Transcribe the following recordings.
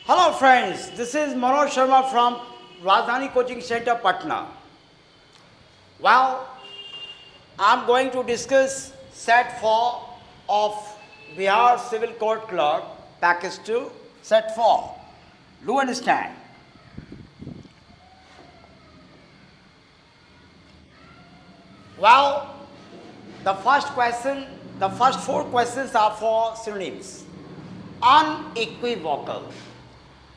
Hello friends, this is Manoj Sharma from Rajdhani Coaching Center, Patna. Well, I'm going to discuss set 4 of Bihar Civil Court Clerk, Package 2, set 4. Do understand? Well, the first 4 questions are for synonyms. Unequivocal.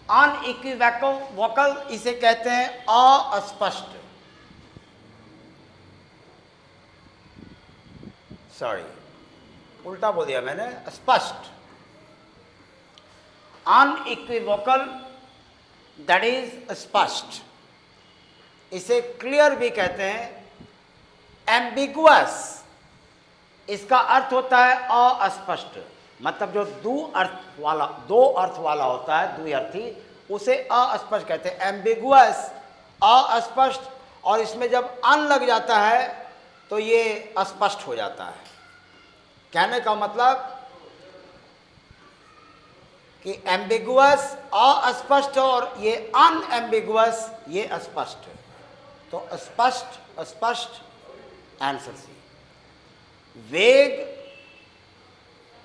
Unequivocal इसे कहते हैं अस्पष्ट, sorry उल्टा बोल दिया मैंने, स्पष्ट. Unequivocal that is स्पष्ट. इसे क्लियर भी कहते हैं. एम्बिगुअस इसका अर्थ होता है अस्पष्ट, मतलब जो दो अर्थ वाला होता है, द्विअर्थी, उसे अस्पष्ट कहते हैं. एम्बिगुअस अस्पष्ट, और इसमें जब अन लग जाता है तो ये अस्पष्ट हो जाता है. कहने का मतलब कि एम्बिगुअस अस्पष्ट और ये अनएम्बिगुअस ये स्पष्ट. तो स्पष्ट स्पष्ट आंसर सी. वेग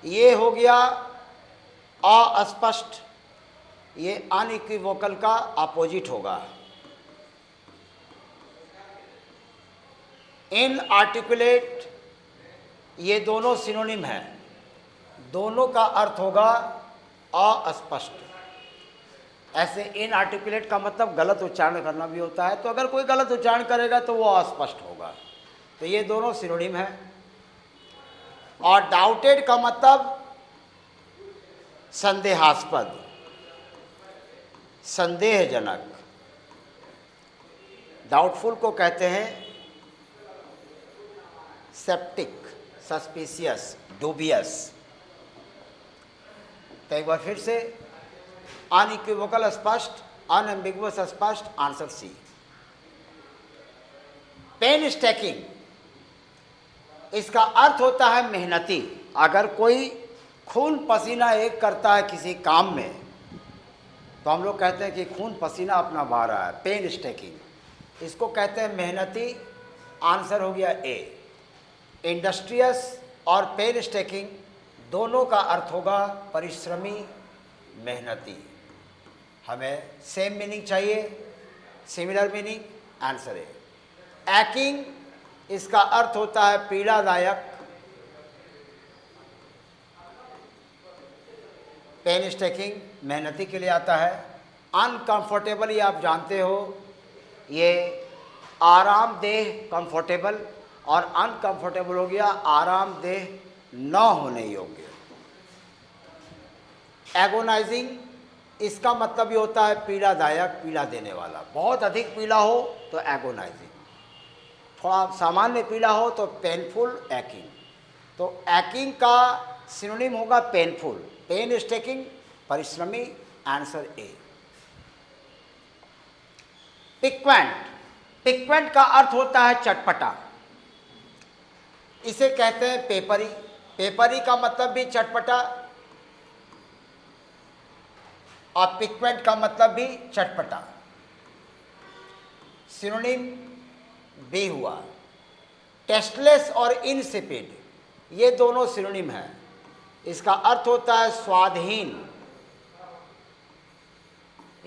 ये हो गया अस्पष्ट, ये अनइक्विवोकल का अपोजिट होगा. इनआर्टिकुलेट ये दोनों सिनोनिम है, दोनों का अर्थ होगा अस्पष्ट. ऐसे इनआर्टिकुलेट का मतलब गलत उच्चारण करना भी होता है, तो अगर कोई गलत उच्चारण करेगा तो वो अस्पष्ट होगा. तो ये दोनों सिनोनिम है. और डाउटेड का मतलब संदेहास्पद, संदेहजनक. डाउटफुल को कहते हैं सेप्टिक, सस्पिशियस, डूबियस. तो एक बार फिर से, अनइक्विवोकल स्पष्ट, अनएम्बिगुअस स्पष्ट, आंसर सी. पेन स्टैकिंग इसका अर्थ होता है मेहनती. अगर कोई खून पसीना एक करता है किसी काम में, तो हम लोग कहते हैं कि खून पसीना अपना बहा रहा है. पेन स्टेकिंग इसको कहते हैं मेहनती. आंसर हो गया ए. इंडस्ट्रियस और पेन स्टेकिंग दोनों का अर्थ होगा परिश्रमी, मेहनती. हमें सेम मीनिंग चाहिए, similar meaning. Answer A. Acting इसका अर्थ होता है पीड़ादायक. पेन स्टेकिंग मेहनती के लिए आता है. अनकंफर्टेबल ये आप जानते हो, ये आरामदेह, कंफर्टेबल, और अनकंफर्टेबल हो गया आरामदेह न होने योग्य. एगोनाइजिंग इसका मतलब ये होता है पीड़ादायक, पीड़ा देने वाला. बहुत अधिक पीड़ा हो तो एगोनाइजिंग, थोड़ा सामान्य पीड़ा हो तो पेनफुल, एक्टिंग. तो एक्टिंग का सिनोनिम होगा पेनफुल. पेन स्टेकिंग परिश्रमी. Answer A. पिक्वेंट, पिक्वेंट का अर्थ होता है चटपटा. इसे कहते हैं पेपरी. पेपरी का मतलब भी चटपटा और पिक्वेंट का मतलब भी चटपटा. सिनोनिम बी हुआ. टेस्टलेस और इनसिपिड ये दोनों सिनोनिम हैं. इसका अर्थ होता है स्वादहीन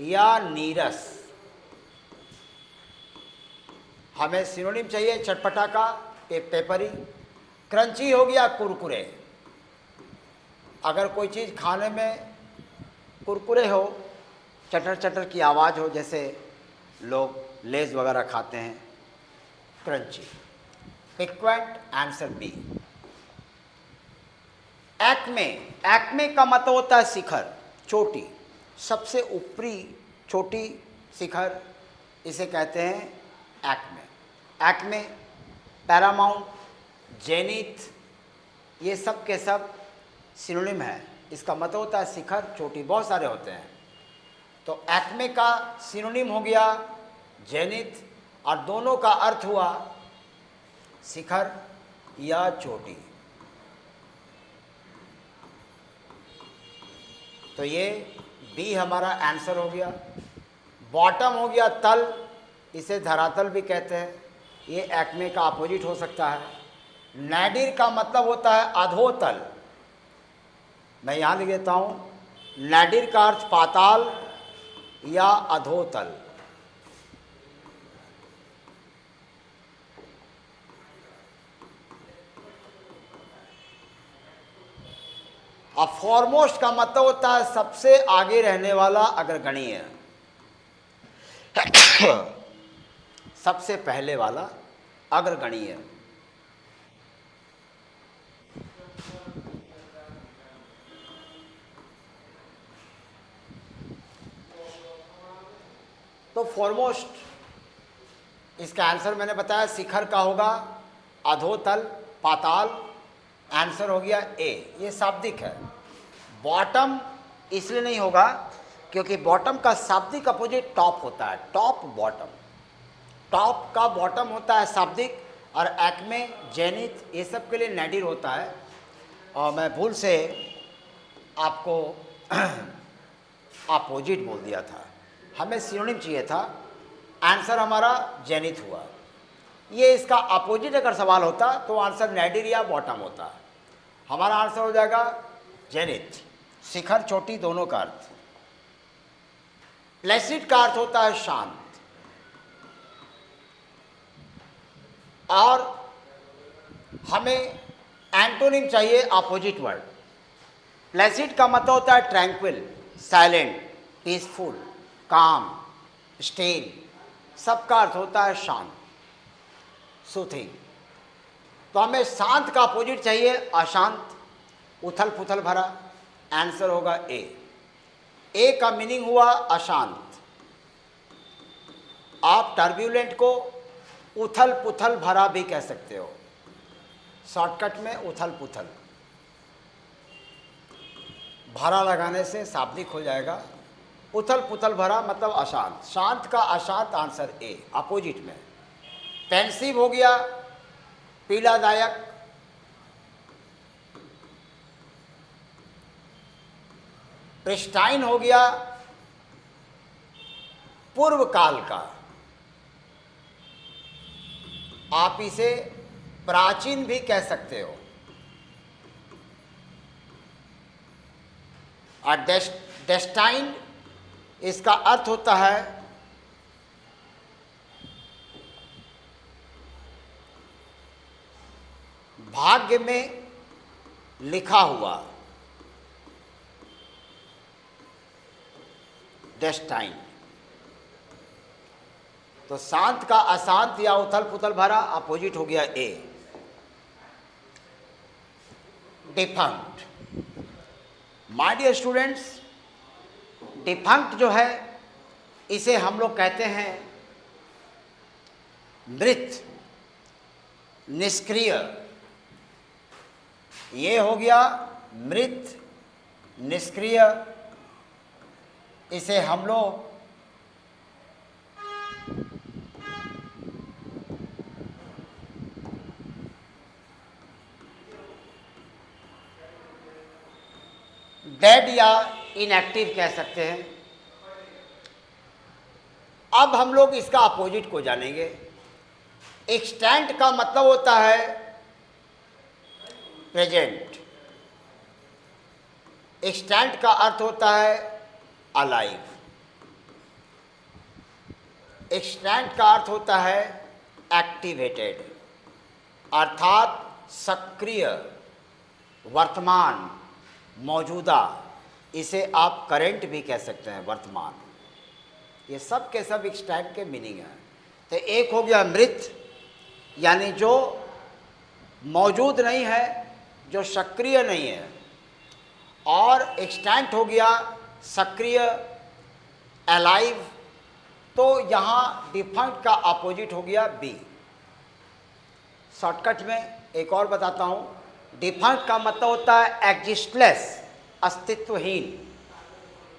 या नीरस. हमें सिनोनिम चाहिए चटपटा का, पेपरी. क्रंची हो गया कुरकुरे. अगर कोई चीज़ खाने में कुरकुरे हो, चटर चटर की आवाज़ हो, जैसे लोग लेज वगैरह खाते हैं, crunchy. Piquant. Answer B. Acme, acme का मतलब होता है शिखर, चोटी, सबसे ऊपरी छोटी शिखर, इसे कहते हैं एक्मे. एक्मे, पैरामाउंट, जेनिथ ये सब के सब सिनोनिम है. इसका मतलब होता है शिखर, चोटी. बहुत सारे होते हैं. तो एक्मे का सिनोनिम हो गया जेनिथ, और दोनों का अर्थ हुआ शिखर या चोटी. तो ये बी हमारा आंसर हो गया। बॉटम हो गया तल, इसे धरातल भी कहते हैं, ये एक्मे का अपोजिट हो सकता है। नैडिर का मतलब होता है अधोतल, मैं यहाँ लिख देता हूँ, नैडिर का अर्थ पाताल या अधोतल। अब फॉरमोस्ट का मतलब होता है सबसे आगे रहने वाला अग्रगण्य, सबसे पहले वाला अग्रगण्य। तो फॉरमोस्ट, इसका आंसर मैंने बताया शिखर का होगा अधोतल पाताल, आंसर हो गया ए, ये शाब्दिक है। बॉटम इसलिए नहीं होगा क्योंकि बॉटम का शाब्दिक अपोजिट टॉप होता है, टॉप बॉटम, टॉप का बॉटम होता है शाब्दिक, और एक्मे जेनिथ ये सब के लिए नैडिर होता है। और मैं भूल से आपको अपोजिट बोल दिया था, हमें सिनोनिम चाहिए था, आंसर हमारा जेनिथ हुआ। ये इसका अपोजिट अगर सवाल होता तो आंसर नैडिर या बॉटम होता, हमारा आंसर हो जाएगा जेनिथ, शिखर चोटी दोनों का अर्थ। प्लेसिड का अर्थ होता है शांत, और हमें एंटोनिम चाहिए अपोजिट वर्ड। प्लेसिड का मतलब होता है ट्रैंक्विल, साइलेंट, पीसफुल, काम, स्टेल, सबका अर्थ होता है शांत, सूथिंग। तो हमें शांत का अपोजिट चाहिए अशांत, उथल पुथल भरा, आंसर होगा ए। ए का मीनिंग हुआ अशांत। आप टर्ब्यूलेंट को उथल पुथल भरा भी कह सकते हो, शॉर्टकट में उथल पुथल, भरा लगाने से शाब्दिक हो जाएगा। उथल पुथल भरा मतलब अशांत, शांत का अशांत, आंसर ए अपोजिट में। पेंसिव हो गया पीड़ादायक, प्रिस्टाइन हो गया पूर्व काल का, आप इसे प्राचीन भी कह सकते हो। और डेस्टाइन, इसका अर्थ होता है भाग्य में लिखा हुआ, डेस्टाइन। तो शांत का अशांत या उथल पुथल भरा अपोजिट हो गया A. Defunct, my dear students, defunct जो है इसे हम लोग कहते हैं मृत, निष्क्रिय। ये हो गया मृत निष्क्रिय, इसे हम लोग डेड या इनएक्टिव कह सकते हैं। अब हम लोग इसका अपोजिट को जानेंगे। एक्सटेंट का मतलब होता है प्रेजेंट, एक्सटेंट का अर्थ होता है अलाइव, एक्सटेंट का अर्थ होता है एक्टिवेटेड, अर्थात सक्रिय, वर्तमान, मौजूदा। इसे आप करंट भी कह सकते हैं, वर्तमान। ये सब के सब एक्सटेंट के मीनिंग हैं। तो एक हो गया मृत, यानी जो मौजूद नहीं है, जो सक्रिय नहीं है, और एक्सटेंट हो गया सक्रिय, अलाइव। तो यहाँ डिफंक्ट का अपोजिट हो गया बी। शॉर्टकट में एक और बताता हूँ, डिफंक्ट का मतलब होता है एग्जिस्टलेस, अस्तित्वहीन,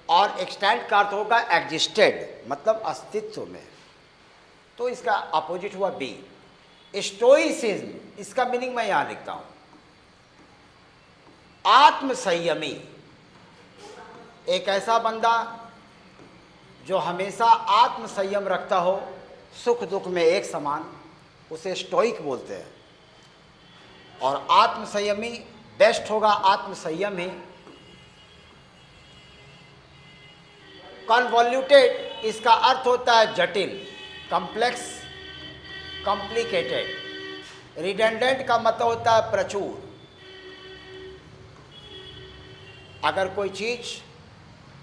और एक्सटेंट का अर्थ होगा एग्जिस्टेड, मतलब अस्तित्व में। तो इसका अपोजिट हुआ बी। स्टोइसिज्म, इसका मीनिंग मैं यहाँ लिखता हूँ, आत्मसंयमी, एक ऐसा बंदा जो हमेशा आत्म संयम रखता हो, सुख दुख में एक समान, उसे स्टोइक बोलते हैं। और आत्म संयमी बेस्ट होगा, आत्म संयम ही। कन्वॉल्यूटेड, इसका अर्थ होता है जटिल, कॉम्प्लेक्स, कॉम्प्लिकेटेड। रिडेंडेंट का मतलब होता है प्रचुर। अगर कोई चीज़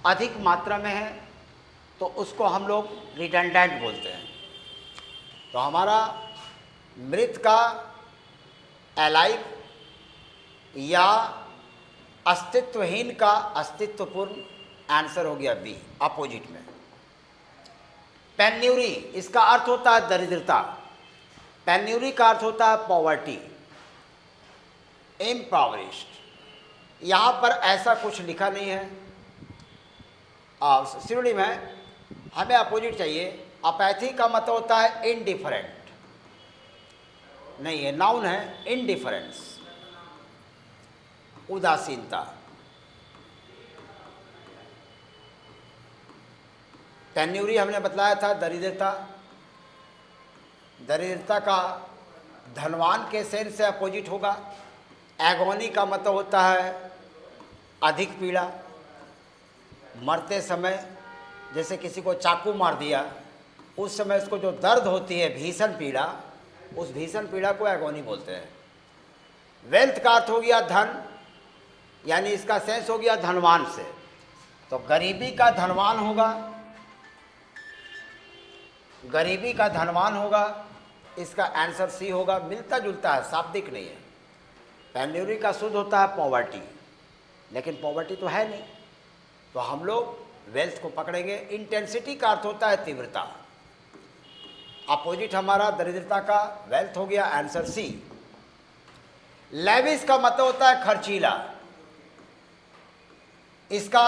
अधिक मात्रा में है तो उसको हम लोग रिडेंडेंट बोलते हैं। तो हमारा मृत का एलाइव या अस्तित्वहीन का अस्तित्वपूर्ण, आंसर हो गया बी, अपोजिट में। पेन्यूरी, इसका अर्थ होता है दरिद्रता। पेन्यूरी का अर्थ होता है पॉवर्टी, इम्पॉवरिश्ड। यहाँ पर ऐसा कुछ लिखा नहीं है, सिनोनिम है, हमें अपोजिट चाहिए। अपैथी का मतलब होता है इनडिफरेंट, नहीं है, नाउन है, इनडिफरेंस, उदासीनता। पेन्यूरी हमने बतलाया था दरिद्रता। दरिद्रता का धनवान के सेंस से अपोजिट होगा। एगोनी का मतलब होता है अधिक पीड़ा। मरते समय जैसे किसी को चाकू मार दिया, उस समय उसको जो दर्द होती है, भीषण पीड़ा, उस भीषण पीड़ा को एगोनी बोलते हैं। वेल्थ का अर्थ हो गया धन, यानी इसका सेंस हो गया धनवान से। तो गरीबी का धनवान होगा, गरीबी का धनवान होगा, इसका आंसर सी होगा। मिलता जुलता है, शाब्दिक नहीं है। पेन्यूरी का शुद्ध होता है पॉवर्टी, लेकिन पॉवर्टी तो है नहीं, तो हम लोग वेल्थ को पकड़ेंगे। इंटेंसिटी का अर्थ होता है तीव्रता। अपोजिट हमारा दरिद्रता का वेल्थ हो गया, आंसर सी। लेविस का मतलब होता है खर्चीला। इसका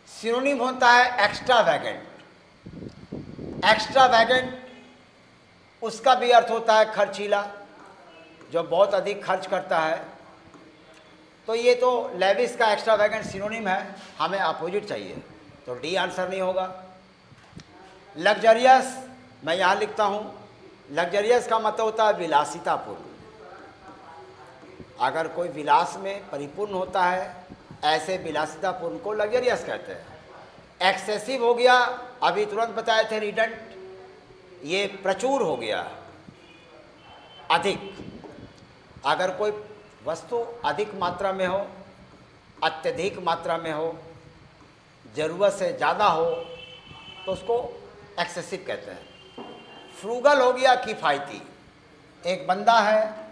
सिनोनिम होता है एक्स्ट्रावैगेंट। एक्स्ट्रावैगेंट, उसका भी अर्थ होता है खर्चीला, जो बहुत अधिक खर्च करता है। तो ये तो लेविस का एक्स्ट्रावैगेंट सिनोनिम है, हमें अपोजिट चाहिए, तो डी आंसर नहीं होगा। लग्जरियस, मैं यहाँ लिखता हूँ, लग्जरियस का मतलब होता है विलासितापूर्ण। अगर कोई विलास में परिपूर्ण होता है, ऐसे विलासितापूर्ण को लग्जरियस कहते हैं। एक्सेसिव हो गया, अभी तुरंत बताए थे रिडेंट, ये प्रचुर हो गया, अधिक। अगर कोई वस्तु अधिक मात्रा में हो, अत्यधिक मात्रा में हो, ज़रूरत से ज़्यादा हो, तो उसको एक्सेसिव कहते हैं। फ्रूगल हो गया किफ़ायती। एक बंदा है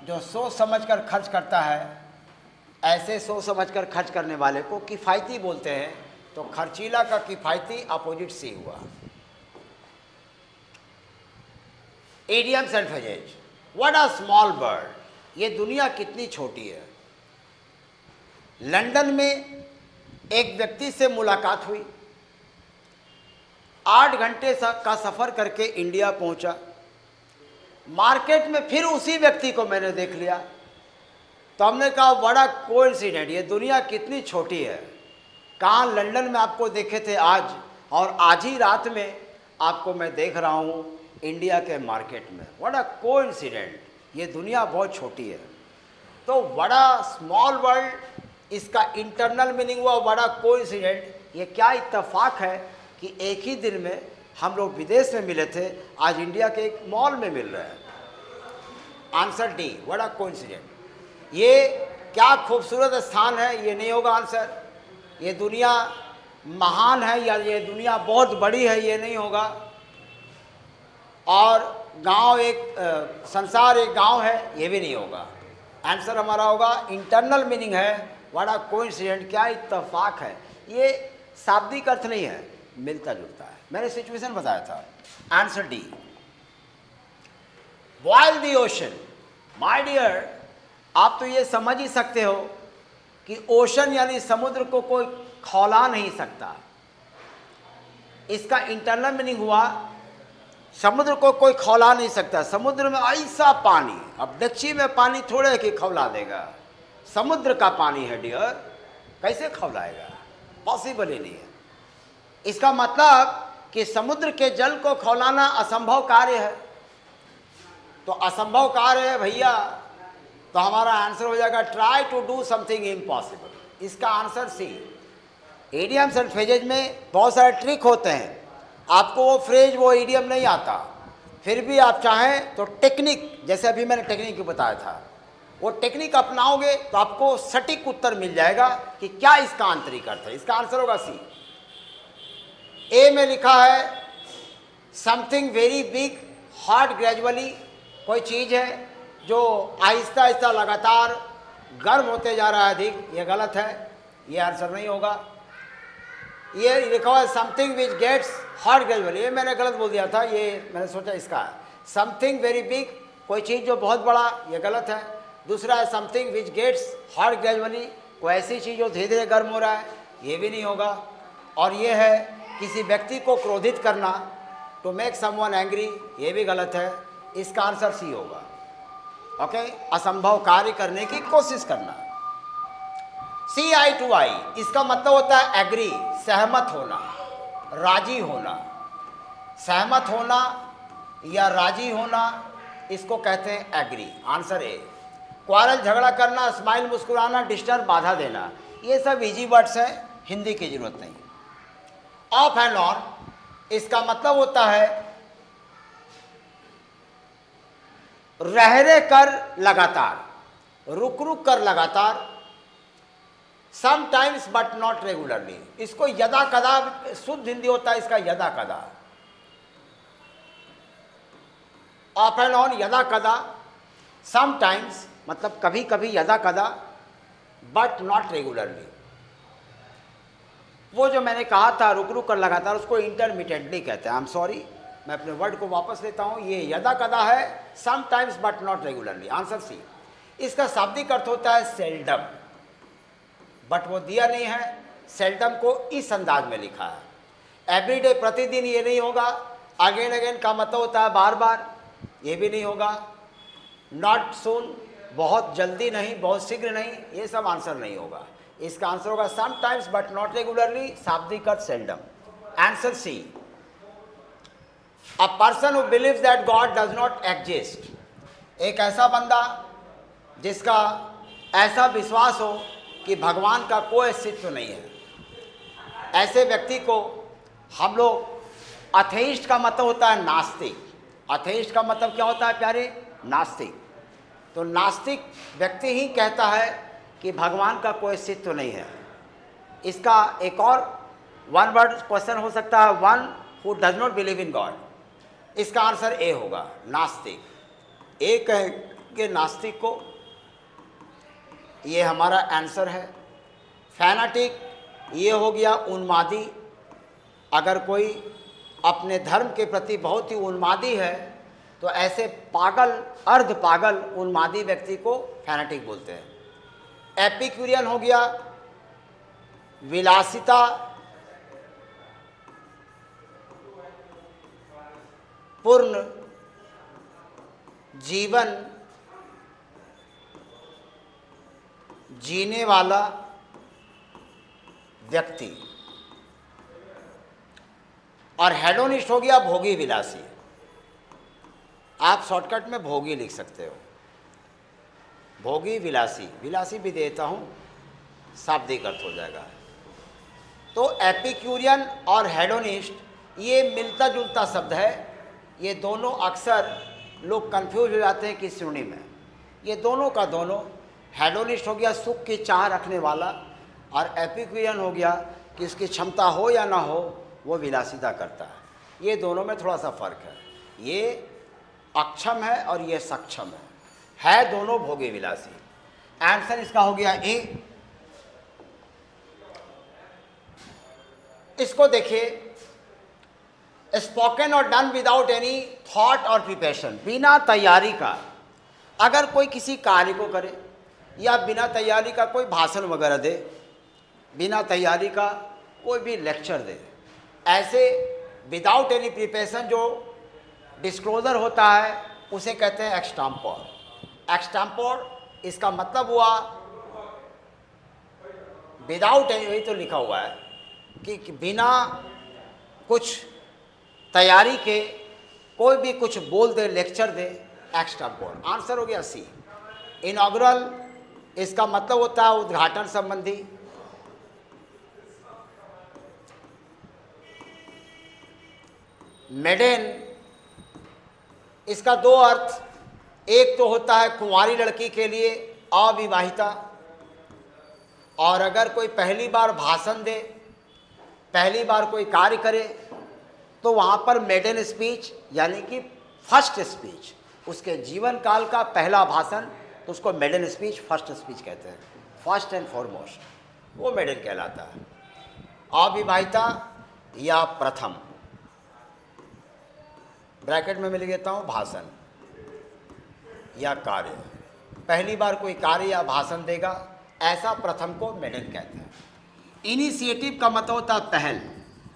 जो सोच समझकर खर्च करता है, ऐसे सोच समझकर खर्च करने वाले को किफ़ायती बोलते हैं। तो खर्चीला का किफ़ायती अपोजिट सी हुआ। Idioms and phrases. What a small world, ये दुनिया कितनी छोटी है। लंदन में एक व्यक्ति से मुलाकात हुई, 8 घंटे का सफ़र करके इंडिया पहुंचा। मार्केट में फिर उसी व्यक्ति को मैंने देख लिया, तो हमने कहा बड़ा कोइंसिडेंट, ये दुनिया कितनी छोटी है। कहाँ लंदन में आपको देखे थे आज, और आज ही रात में आपको मैं देख रहा हूँ इंडिया के मार्केट में। बड़ा कोइंसिडेंट, ये दुनिया बहुत छोटी है। तो बड़ा स्मॉल वर्ल्ड, इसका इंटरनल मीनिंग हुआ बड़ा कोइंसिडेंट। ये क्या इत्तेफाक है कि एक ही दिन में हम लोग विदेश में मिले थे, आज इंडिया के एक मॉल में मिल रहे हैं। आंसर डी, बड़ा कोइंसिडेंट। ये क्या खूबसूरत स्थान है, ये नहीं होगा आंसर। ये दुनिया महान है या ये दुनिया बहुत बड़ी है, ये नहीं होगा। और गांव एक संसार एक गांव है, ये भी नहीं होगा। आंसर हमारा होगा इंटरनल मीनिंग है, बड़ा कोइंसिडेंट, क्या इत्तेफाक है। ये शाब्दिक अर्थ नहीं है, मिलता जुलता है। मैंने सिचुएशन बताया था। Answer D. Boil the ocean. My dear, आप तो ये समझ ही सकते हो कि ओशन यानी समुद्र को कोई खौला नहीं सकता। इसका इंटरनल मीनिंग हुआ समुद्र को कोई खौला नहीं सकता। समुद्र में ऐसा पानी, अब डेक्ची में पानी थोड़े कि खौला देगा, समुद्र का पानी है डियर। कैसे खौलाएगा? पॉसिबल ही नहीं है। इसका मतलब कि समुद्र के जल को खौलाना असंभव कार्य है। तो असंभव कार्य है भैया, तो हमारा आंसर हो जाएगा try to do something impossible. इसका answer C. Idioms and phrases में बहुत सारे ट्रिक होते हैं। आपको वो फ्रेज वो इडियम नहीं आता, फिर भी आप चाहें तो टेक्निक, जैसे अभी मैंने टेक्निक बताया था, वो टेक्निक अपनाओगे तो आपको सटीक उत्तर मिल जाएगा कि क्या इसका आंतरिक अर्थ है। इसका आंसर होगा सी। ए में लिखा है something very big hot gradually, कोई चीज़ है जो आहिस्ता आहिस्ता लगातार गर्म होते जा रहा है अधिक, ये गलत है, ये आंसर नहीं होगा। ये लिखा हुआ है something which gets hot gradually, ये मैंने गलत बोल दिया था, ये मैंने सोचा इसका है। समथिंग वेरी बिग, कोई चीज़ जो बहुत बड़ा, ये गलत है। दूसरा है something which gets hot gradually, कोई ऐसी चीज़ जो धीरे धीरे गर्म हो रहा है, ये भी नहीं होगा। और ये है किसी व्यक्ति को क्रोधित करना, टू मेक समवन एंग्री, ये भी गलत है। इसका आंसर सी होगा। ओके, असंभव कार्य करने की कोशिश करना। CI2I, इसका मतलब होता है एग्री, सहमत होना, राजी होना। सहमत होना या राजी होना, इसको कहते हैं एग्री। Answer A. क्वारल, झगड़ा करना, स्माइल, मुस्कुराना, डिस्टर्ब, बाधा देना, ये सब इजी वर्ड्स हैं, हिंदी की जरूरत नहीं। ऑफ एंड ऑन, इसका मतलब होता है रह रहे कर लगातार, रुक रुक कर लगातार, समटाइम्स बट नॉट रेगुलरली, इसको यदा कदा, शुद्ध हिंदी होता है इसका यदा कदा। ऑफ एंड ऑन, यदा कदा, समटाइम्स मतलब कभी कभी, यदा कदा, बट नॉट रेगुलरली। वो जो मैंने कहा था रुक रुक कर लगातार, उसको इंटरमिटेंटली कहते हैं। आई एम सॉरी, मैं अपने वर्ड को वापस लेता हूँ, ये यदा कदा है, sometimes but not regularly. Answer C. इसका शाब्दिक अर्थ होता है सेल्डम, बट वो दिया नहीं है। सेल्डम को इस अंदाज में लिखा है। एवरीडे, प्रतिदिन, ये नहीं होगा। अगेन अगेन का मतलब होता है बार बार, ये भी नहीं होगा। नॉट सून, बहुत जल्दी नहीं, बहुत शीघ्र नहीं, ये सब आंसर नहीं होगा। इसका आंसर होगा समटाइम्स बट नॉट रेगुलरली, शाब्दिक अर्थ seldom. Answer C. A person who believes that God does not exist, एक ऐसा बंदा जिसका ऐसा विश्वास हो कि भगवान का कोई अस्तित्व नहीं है, ऐसे व्यक्ति को हम लोग, अथेइस्ट का मतलब होता है नास्तिक। अथेइस्ट का मतलब क्या होता है प्यारे? नास्तिक। तो नास्तिक व्यक्ति ही कहता है कि भगवान का कोई अस्तित्व नहीं है। इसका एक और वन वर्ड क्वेश्चन हो सकता है, one who does not believe in God. इसका आंसर ए होगा, नास्तिक। ए कहेंगे नास्तिक को, ये हमारा आंसर है। फैनाटिक, ये हो गया उन्मादी। अगर कोई अपने धर्म के प्रति बहुत ही उन्मादी है तो ऐसे पागल, अर्ध पागल, उन्मादी व्यक्ति को फैनाटिक बोलते हैं। एपिक्यूरियन हो गया विलासिता, पूर्ण जीवन जीने वाला व्यक्ति। और हेडोनिस्ट हो गया भोगी विलासी। आप शॉर्टकट में भोगी लिख सकते हो, भोगी विलासी, विलासी भी देता हूँ, शाब्दिक अर्थ हो जाएगा। तो एपिक्यूरियन और हेडोनिस्ट ये मिलता जुलता शब्द है। ये दोनों अक्सर लोग कंफ्यूज हो जाते हैं किस श्रेणी में। ये दोनों का दोनों, हेडोनिस्ट हो गया सुख की चाह रखने वाला, और एपिक्यूरियन हो गया कि उसकी क्षमता हो या ना हो वो विलासिता करता है। ये दोनों में थोड़ा सा फर्क है। ये अक्षम है और ये सक्षम है दोनों भोगी विलासी। आंसर इसका हो गया ए। इसको देखिए, स्पोकन और डन विदाउट एनी थॉट और प्रिपरेशन, बिना तैयारी का अगर कोई किसी कार्य को करे या बिना तैयारी का कोई भाषण वगैरह दे, बिना तैयारी का कोई भी लेक्चर दे, ऐसे विदाउट एनी प्रिपरेशन जो डिस्क्लोजर होता है उसे कहते हैं एक्सटाम्पोर। एक्सटाम्पोर, इसका मतलब हुआ विदाउट एनी, वही तो लिखा हुआ है कि बिना कुछ तैयारी के कोई भी कुछ बोल दे, लेक्चर दे, एक्स्ट्रा बोर्ड। आंसर हो गया सी। इनॉग्रल इसका मतलब होता है उद्घाटन संबंधी। मेडेन इसका दो अर्थ, एक तो होता है कुंवारी लड़की के लिए अविवाहिता, और अगर कोई पहली बार भाषण दे, पहली बार कोई कार्य करे, तो वहाँ पर मेडन स्पीच यानी कि फर्स्ट स्पीच, उसके जीवन काल का पहला भाषण, तो उसको मेडन स्पीच, फर्स्ट स्पीच कहते हैं। फर्स्ट एंड फॉरमोस्ट वो मेडन कहलाता है। अविवाहिता या प्रथम, ब्रैकेट में मैं लिख देता हूँ भाषण या कार्य, पहली बार कोई कार्य या भाषण देगा, ऐसा प्रथम को मेडन कहते हैं। इनिशिएटिव का मतलब होता है पहल,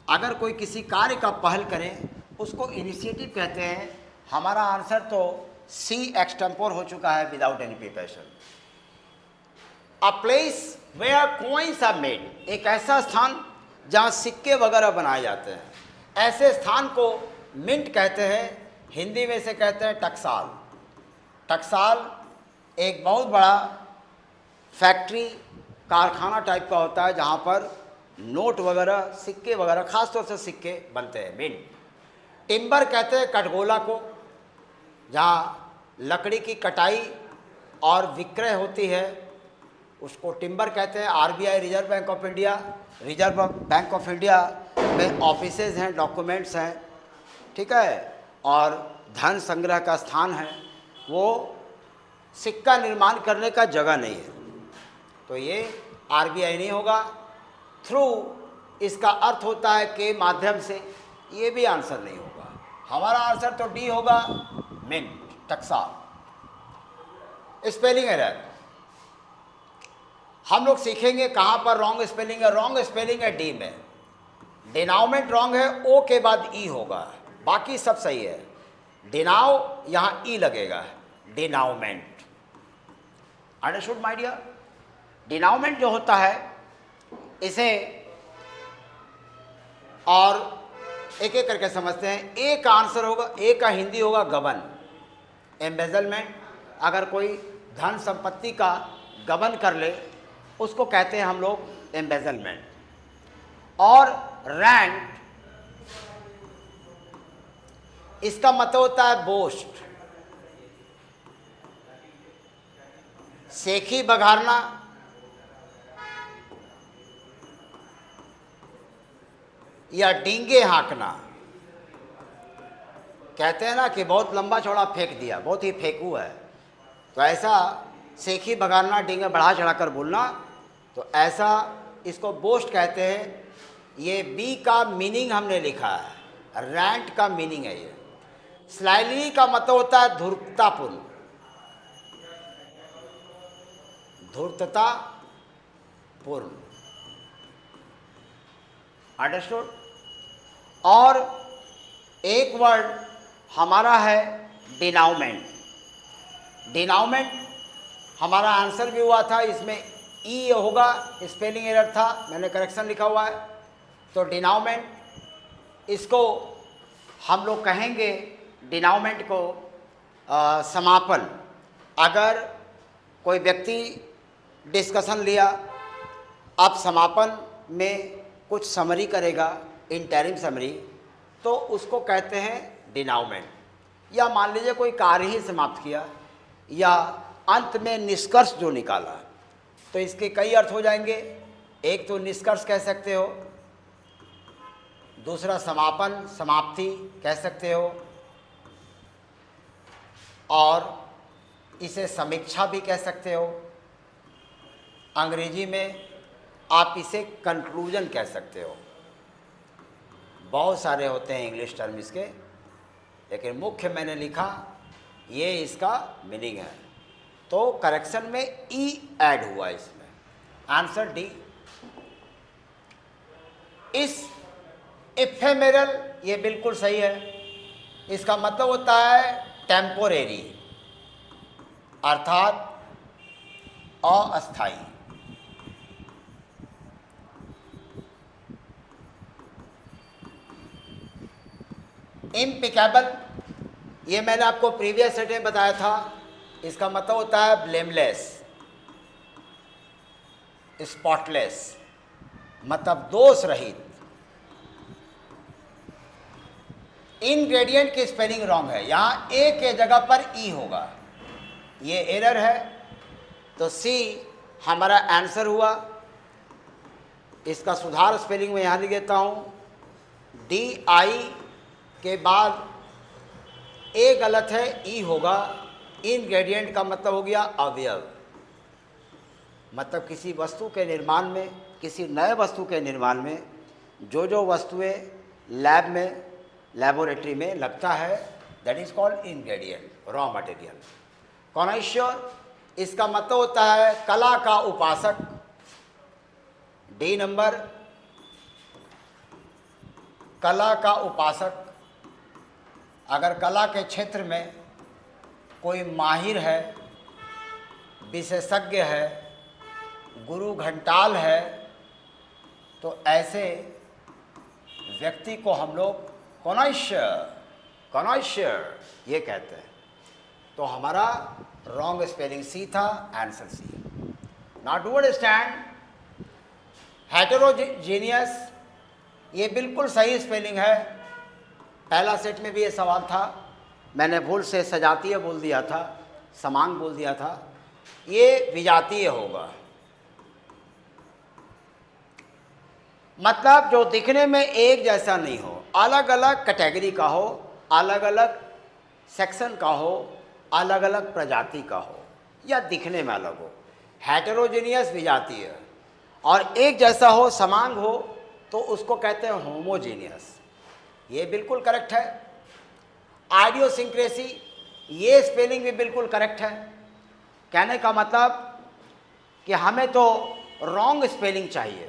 अगर कोई किसी कार्य का पहल करे उसको इनिशिएटिव कहते हैं। हमारा आंसर तो सी एक्सटेम्पोर हो चुका है, without any preparation. A place where coins are made, एक ऐसा स्थान जहाँ सिक्के वगैरह बनाए जाते हैं, ऐसे स्थान को मिंट कहते हैं। हिंदी में से कहते हैं टकसाल। टकसाल एक बहुत बड़ा फैक्ट्री, कारखाना टाइप का होता है जहाँ पर नोट वगैरह, सिक्के वगैरह, ख़ास तौर से सिक्के बनते हैं। मिंट। टिम्बर कहते हैं कटगोला को, जहाँ लकड़ी की कटाई और विक्रय होती है, उसको टिम्बर कहते हैं। RBI, reserve bank of India, reserve bank of India में ऑफिसेज हैं, डॉक्यूमेंट्स हैं, ठीक है, और धन संग्रह का स्थान है। वो सिक्का निर्माण करने का जगह नहीं है, तो ये आरबीआई नहीं होगा। थ्रू इसका अर्थ होता है के माध्यम से, ये भी आंसर नहीं होगा। हमारा आंसर तो डी होगा, मिंट, टकसाल। स्पेलिंग एरर हम लोग सीखेंगे कहाँ पर रॉन्ग स्पेलिंग है। रॉन्ग स्पेलिंग है डी में, डिनाउमेंट रॉन्ग है, ओ के बाद ई होगा, बाकी सब सही है। डिनाउ यहाँ ई लगेगा, denouement. Understood my dear? Denouement जो होता है इसे और एक एक करके समझते हैं। ए का आंसर होगा, ए का हिंदी होगा गबन, एम्बेजलमेंट। अगर कोई धन संपत्ति का गबन कर ले उसको कहते हैं हम लोग एम्बेजलमेंट। और रैंट इसका मतलब होता है बोस्ट, सेखी बघारना, या डींगे हाँकना। कहते हैं ना कि बहुत लंबा चौड़ा फेंक दिया, बहुत ही फेंकू है, तो ऐसा सेखी बघारना, डींगे बढ़ा चढ़ा कर बोलना, तो ऐसा इसको बोस्ट कहते हैं। ये बी का मीनिंग हमने लिखा है, रैंट का मीनिंग है ये। स्लाइली का मतलब होता है धूर्ततापूर्ण, धूर्ततापूर्ण। अंडरस्टूड? और एक वर्ड हमारा है डिनाउमेंट। डिनाउमेंट हमारा आंसर भी हुआ था, इसमें ई होगा, स्पेलिंग एरर था, मैंने करेक्शन लिखा हुआ है। तो डिनाउमेंट, इसको हम लोग कहेंगे, डिनाउमेंट को समापन। अगर कोई व्यक्ति डिस्कशन लिया, अब समापन में कुछ समरी करेगा, इंटरिम समरी, तो उसको कहते हैं डिनाउमेंट। या मान लीजिए कोई कार्य ही समाप्त किया, या अंत में निष्कर्ष जो निकाला, तो इसके कई अर्थ हो जाएंगे। एक तो निष्कर्ष कह सकते हो, दूसरा समापन, समाप्ति कह सकते हो, और इसे समीक्षा भी कह सकते हो। अंग्रेजी में आप इसे कंक्लूजन कह सकते हो। बहुत सारे होते हैं इंग्लिश टर्म इसके, लेकिन मुख्य मैंने लिखा, ये इसका मीनिंग है। तो करेक्शन में ई ऐड हुआ इसमें, आंसर डी। इस इफेमेरल, ये बिल्कुल सही है। इसका मतलब होता है टेम्पोरेरी, अर्थात अस्थाई। इम्पिकेबल, ये मैंने आपको प्रीवियस सेट में बताया था, इसका मतलब होता है ब्लेमलेस, स्पॉटलेस, मतलब दोष रहित। इनग्रेडिएंट की स्पेलिंग रॉन्ग है, यहाँ ए के जगह पर ई होगा, ये एरर है, तो सी हमारा आंसर हुआ। इसका सुधार स्पेलिंग में यहाँ लिख देता हूँ, डी आई के बाद ए गलत है, ई होगा। इनग्रेडिएंट का मतलब हो गया अवयव, मतलब किसी वस्तु के निर्माण में, किसी नए वस्तु के निर्माण में जो जो वस्तुएं लैब में, लैबोरेटरी में लगता है, that is called ingredient, raw material. Connoisseur, इसका मतलब होता है कला का उपासक। डी नंबर, कला का उपासक। अगर कला के क्षेत्र में कोई माहिर है, विशेषज्ञ है, गुरु घंटाल है, तो ऐसे व्यक्ति को हम लोग कॉनाइश्यर ये कहते हैं। तो हमारा रॉन्ग स्पेलिंग सी था, answer C. Now to understand heterogeneous, ये बिल्कुल सही स्पेलिंग है। पहला सेट में भी ये सवाल था, मैंने भूल से सजातीय बोल दिया था, समांग बोल दिया था, ये विजातीय होगा। मतलब जो दिखने में एक जैसा नहीं हो, अलग अलग कैटेगरी का हो, अलग अलग सेक्शन का हो, अलग अलग प्रजाति का हो, या दिखने में अलग हो। हेटेरोजेनियस विजातीय, और एक जैसा हो, समान हो, तो उसको कहते हैं होमोजेनियस, ये बिल्कुल करेक्ट है। आइडियोसिंक्रेसी, ये स्पेलिंग भी बिल्कुल करेक्ट है। कहने का मतलब कि हमें तो रॉन्ग स्पेलिंग चाहिए।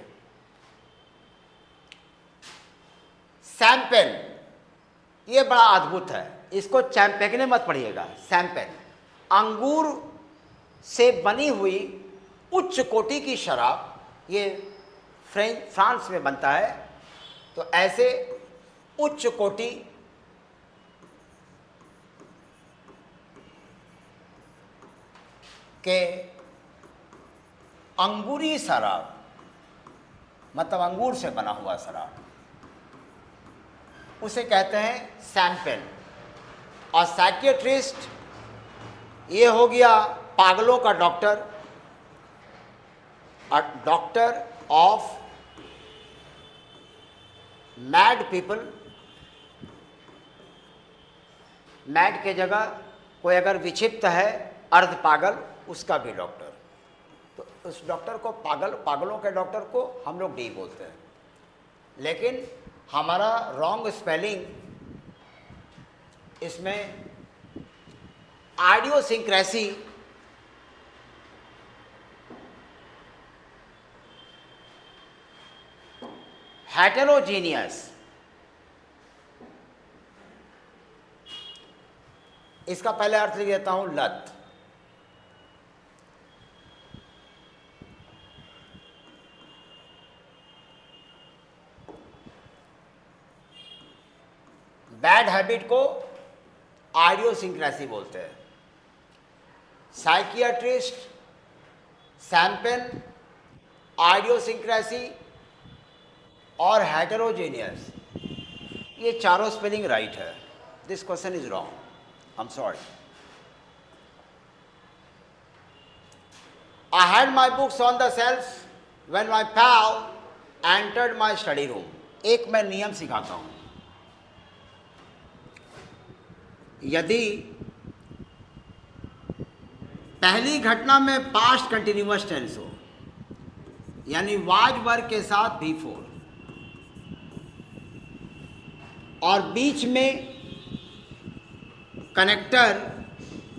सैम्पेन, ये बड़ा अद्भुत है, इसको चैंपेगने मत पढ़िएगा, सैम्पेन। अंगूर से बनी हुई उच्च कोटि की शराब, ये फ्रांस में बनता है। तो ऐसे उच्च कोटि के अंगूरी शराब, मतलब अंगूर से बना हुआ शराब, उसे कहते हैं सैम्पेन। और साइकियाट्रिस्ट, ये हो गया पागलों का doctor, doctor of mad people. Mad के जगह कोई अगर विक्षिप्त है, अर्ध पागल, उसका भी डॉक्टर। तो उस डॉक्टर को पागलों के डॉक्टर को हम लोग डी बोलते हैं। लेकिन हमारा रॉन्ग स्पेलिंग इसमें आइडियोसिंक्रेसी, हेटेरोजीनियस, इसका पहले अर्थ लिख देता हूं, लत। बैड हैबिट को आइडियोसिंक्रेसी बोलते हैं। साइकियाट्रिस्ट, सैम्पेन, आइडियोसिंक्रेसी और हेटेरोजेनियस, ये चारों स्पेलिंग राइट है। This question is wrong, I am sorry. I had my books on the shelf when my pal entered my study room. एक मैं नियम सिखाता हूँ। यदि पहली घटना में पास्ट कंटिन्यूअस टेंस हो, यानी वाज वर्ग के साथ बिफोर, और बीच में कनेक्टर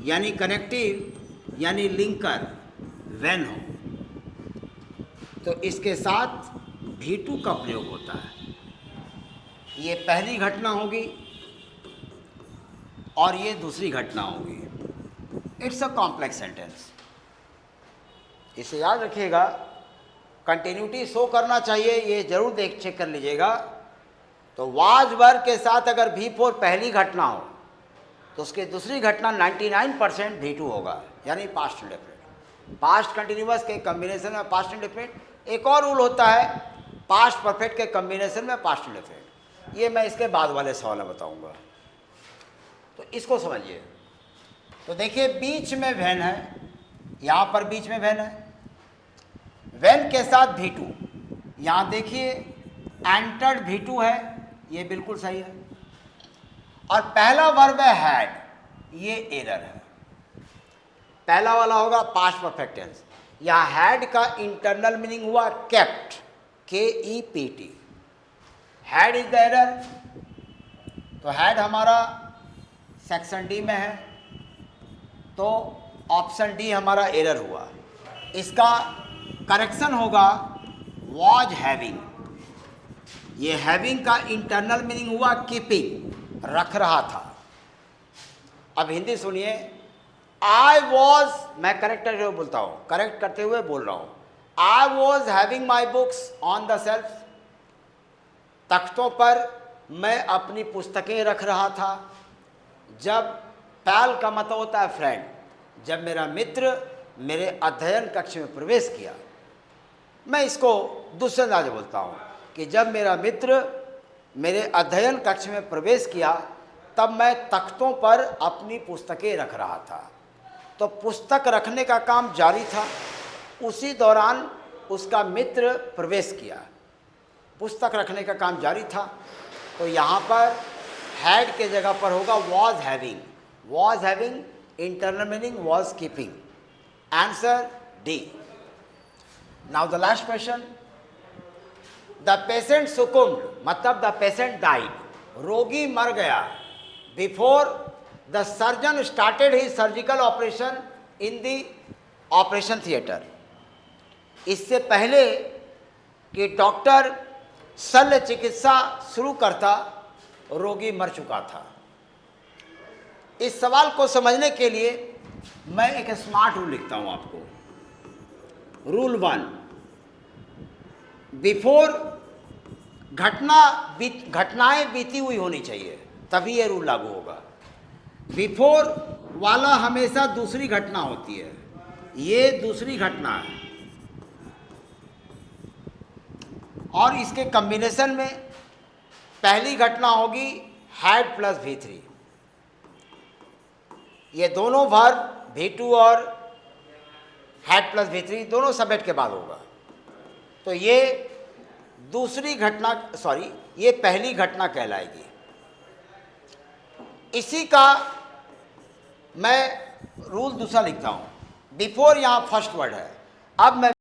यानी कनेक्टिव यानी लिंकर व्हेन हो, तो इसके साथ भी टू का प्रयोग होता है। ये पहली घटना होगी और ये दूसरी घटना होगी। इट्स अ कॉम्प्लेक्स सेंटेंस, इसे याद रखिएगा। कंटिन्यूटी शो करना चाहिए, ये जरूर चेक कर लीजिएगा तो वाज वर्ब के साथ अगर V4 पहली घटना हो तो उसकी दूसरी घटना 99% V2 होगा, यानी पास्ट इंडेफिनिट। पास्ट कंटिन्यूअस के कॉम्बिनेशन में पास्ट इंडेफिनिट। एक और रूल होता है पास्ट परफेक्ट के कॉम्बिनेशन में पास्ट इंडेफिनिट। ये मैं इसके बाद वाले सवाल में बताऊंगा, तो इसको समझिए। तो देखिए बीच में वेन है, यहाँ पर बीच में वेन है, वेन के साथ V2। यहाँ देखिए एंटर्ड V2 है, ये बिल्कुल सही है। और पहला वर्ब है हैड, ये एरर है। पहला वाला होगा पास्ट परफेक्ट टेंस। यहाँ हैड का इंटरनल मीनिंग हुआ kept, KEPT। Had is the error. तो हैड हमारा सेक्शन डी में है, तो ऑप्शन डी हमारा एरर हुआ। इसका करेक्शन होगा वॉज हैविंग। ये हैविंग का इंटरनल मीनिंग हुआ कीपिंग, रख रहा था। अब हिंदी सुनिए, आई वॉज, मैं करेक्ट करते हुए बोलता हूँ, करेक्ट करते हुए बोल रहा हूँ, I was having my books on the self. तख्तों पर मैं अपनी पुस्तकें रख रहा था। जब पैल का मतलब होता है फ्रेंड, जब मेरा मित्र मेरे अध्ययन कक्ष में प्रवेश किया। मैं इसको दूसरे अंदाज में बोलता हूँ कि जब मेरा मित्र मेरे अध्ययन कक्ष में प्रवेश किया तब मैं तख्तों पर अपनी पुस्तकें रख रहा था। तो पुस्तक रखने का काम जारी था, उसी दौरान उसका मित्र प्रवेश किया। पुस्तक रखने का काम जारी था, तो यहाँ पर हैड के जगह पर होगा was having. Was having internal meaning was keeping. Answer D. Now the last question. The patient succumbed, मतलब द पेशेंट डाइड, रोगी मर गया। Before the surgeon started the surgical operation in the operation theatre. इससे पहले कि doctor शल्य चिकित्सा शुरू करता, रोगी मर चुका था। इस सवाल को समझने के लिए मैं एक स्मार्ट रूल लिखता हूं आपको। रूल 1, बिफोर घटनाएं बीती हुई होनी चाहिए, तभी ये रूल लागू होगा। बिफोर वाला हमेशा दूसरी घटना होती है, ये दूसरी घटना है। और इसके कॉम्बिनेशन में पहली घटना होगी हैड प्लस V3। ये दोनों वर्ब V2 और हैड प्लस V3 दोनों सब्जेक्ट के बाद होगा। तो ये दूसरी घटना, सॉरी, ये पहली घटना कहलाएगी। इसी का मैं रूल दूसरा लिखता हूं। बिफोर यहां फर्स्ट वर्ड है। अब मैं